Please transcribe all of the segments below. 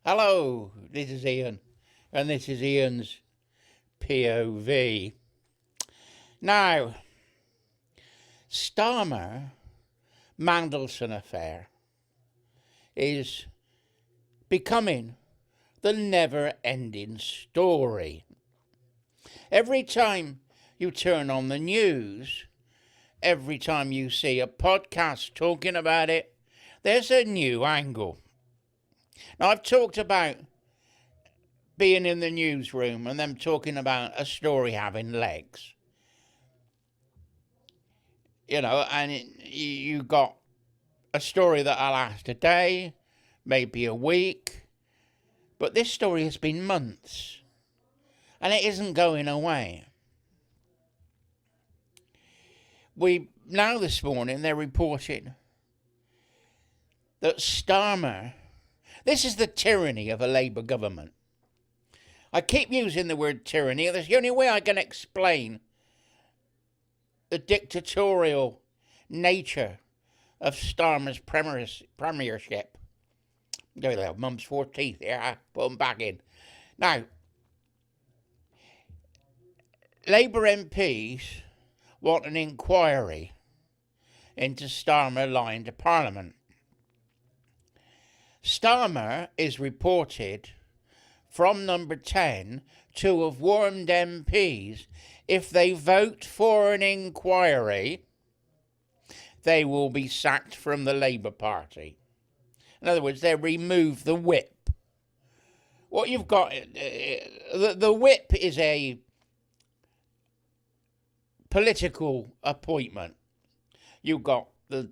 Hello, this is Ian, and this is Ian's POV. Now, Starmer Mandelson affair is becoming the never-ending story. Every time you turn on the news, every time you see a podcast talking about it, there's a new angle. Now, I've talked about being in the newsroom and them talking about a story having legs. And you got a story that'll last a day, maybe a week, but this story has been months, and it isn't going away. Now this morning they're reporting that Starmer, this is the tyranny of a Labour government. I keep using the word tyranny. That's the only way I can explain the dictatorial nature of Starmer's premiership. There they are, mum's 4 teeth. Yeah, put them back in. Now, Labour MPs want an inquiry into Starmer lying to Parliament. Starmer is reported from number 10 to have warned MPs if they vote for an inquiry, they will be sacked from the Labour Party. In other words, they remove the whip. What you've got, the whip is a political appointment. You've got the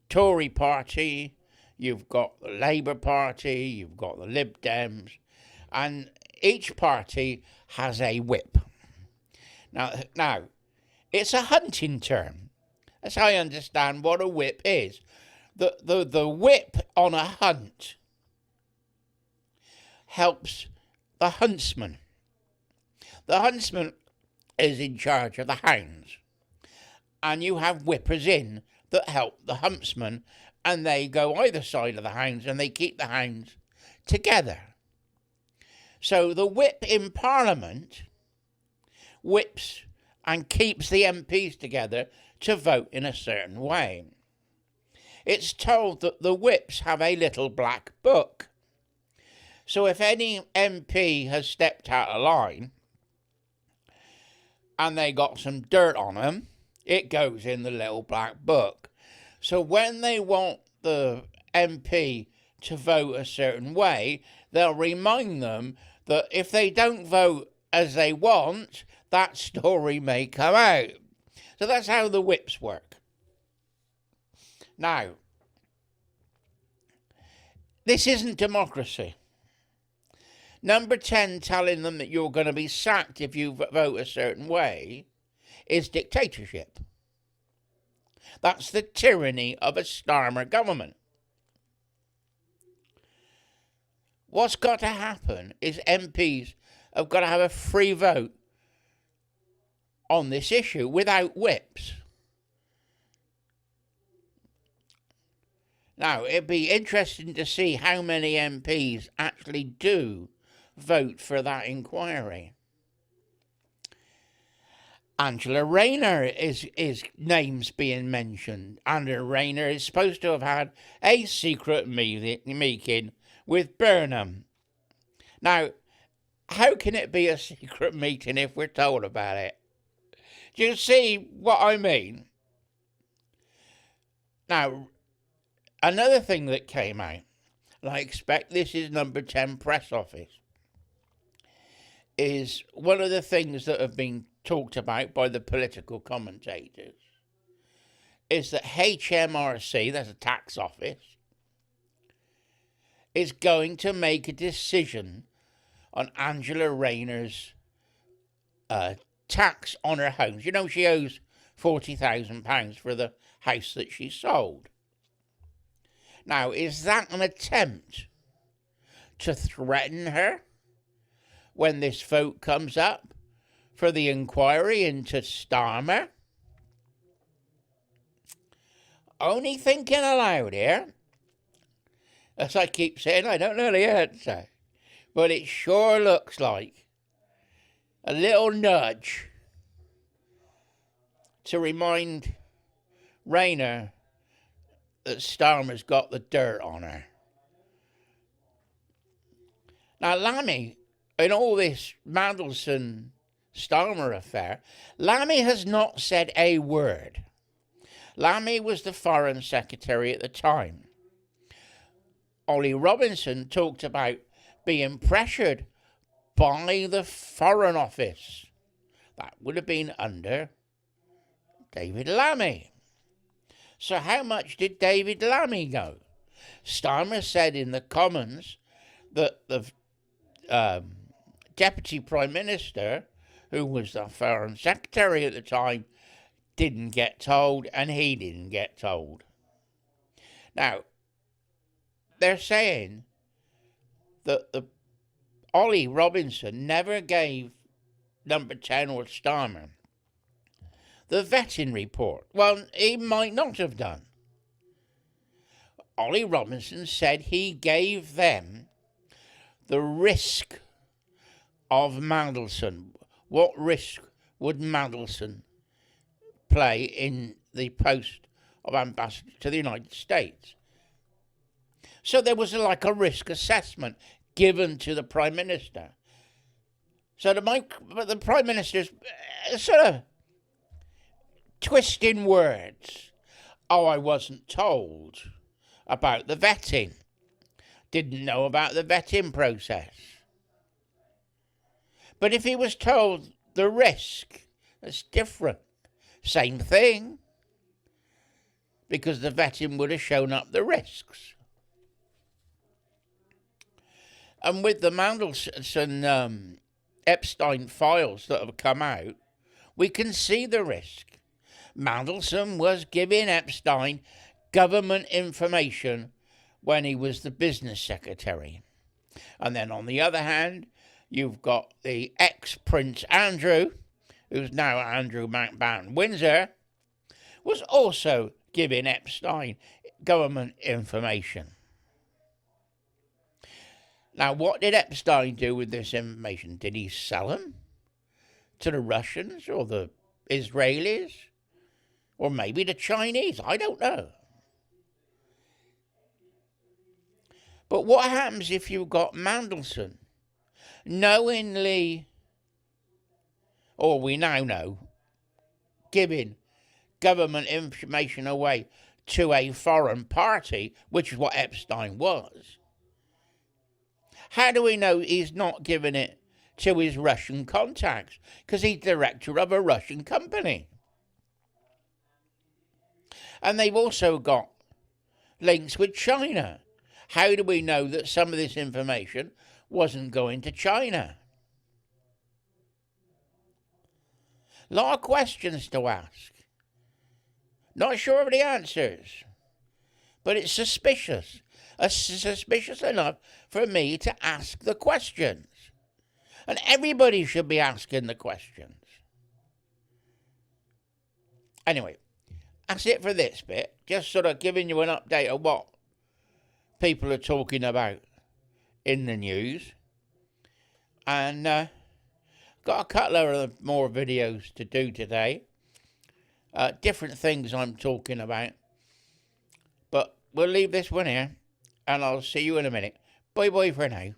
Tory Party, you've got the Labour Party, you've got the Lib Dems, and each party has a whip. Now, it's a hunting term. That's how I understand what a whip is. The whip on a hunt helps the huntsman. The huntsman is in charge of the hounds, and you have whippers in that help the huntsman, and they go either side of the hounds, and they keep the hounds together. So the whip in Parliament whips and keeps the MPs together to vote in a certain way. It's told that the whips have a little black book. So if any MP has stepped out of line and they got some dirt on them, it goes in the little black book. So when they want the MP to vote a certain way, they'll remind them that if they don't vote as they want, that story may come out. So that's how the whips work. Now, this isn't democracy. Number 10 telling them that you're going to be sacked if you vote a certain way is dictatorship. That's the tyranny of a Starmer government. What's got to happen is MPs have got to have a free vote on this issue without whips. Now, it'd be interesting to see how many MPs actually do vote for that inquiry. Angela Rayner is names being mentioned. Angela Rayner is supposed to have had a secret meeting with Burnham. Now, how can it be a secret meeting if we're told about it? Do you see what I mean? Now, another thing that came out, and I expect this is number 10 press office, is one of the things that have been talked about by the political commentators is that HMRC, that's a tax office, is going to make a decision on Angela Rayner's tax on her homes. You know, she owes £40,000 for the house that she sold. Now, is that an attempt to threaten her when this vote comes up for the inquiry into Starmer? Only thinking aloud here. As I keep saying, I don't know the answer. but it sure looks like a little nudge to remind Rayner that Starmer's got the dirt on her. Now, Lammy, in all this Mandelson-Starmer affair, Lammy has not said a word. Lammy was the Foreign Secretary at the time. Ollie Robinson talked about being pressured by the Foreign Office. That would have been under David Lammy. So how much did David Lammy know? Starmer said in the Commons that the Deputy Prime Minister, who was the Foreign Secretary at the time, didn't get told, and he didn't get told. Now, they're saying that the Ollie Robinson never gave Number 10 or Starmer the vetting report. Well, he might not have done. Ollie Robinson said he gave them the risk of Mandelson. What risk would Mandelson play in the post of ambassador to the United States? So there was like a risk assessment given to the Prime Minister. So the Prime Minister's sort of twisting words. Oh, I wasn't told about the vetting. Didn't know about the vetting process. But if he was told the risk, that's different. Same thing. Because the vetting would have shown up the risks. And with the Mandelson Epstein files that have come out, we can see the risk. Mandelson was giving Epstein government information when he was the business secretary. And then on the other hand, you've got the ex-Prince Andrew, who's now Andrew Mountbatten Windsor, was also giving Epstein government information. Now, what did Epstein do with this information? Did he sell them to the Russians or the Israelis? Or maybe the Chinese? I don't know. But what happens if you've got Mandelson knowingly, or we now know, giving government information away to a foreign party, which is what Epstein was? How do we know he's not giving it to his Russian contacts? Because he's director of a Russian company. And they've also got links with China. How do we know that some of this information wasn't going to China? A lot of questions to ask. Not sure of the answers. But it's suspicious. It's suspicious enough for me to ask the questions. And everybody should be asking the questions. Anyway, that's it for this bit. Just sort of giving you an update of what people are talking about in the news. And got a couple of more videos to do today. Different things I'm talking about. But we'll leave this one here. And I'll see you in a minute. Bye-bye for now.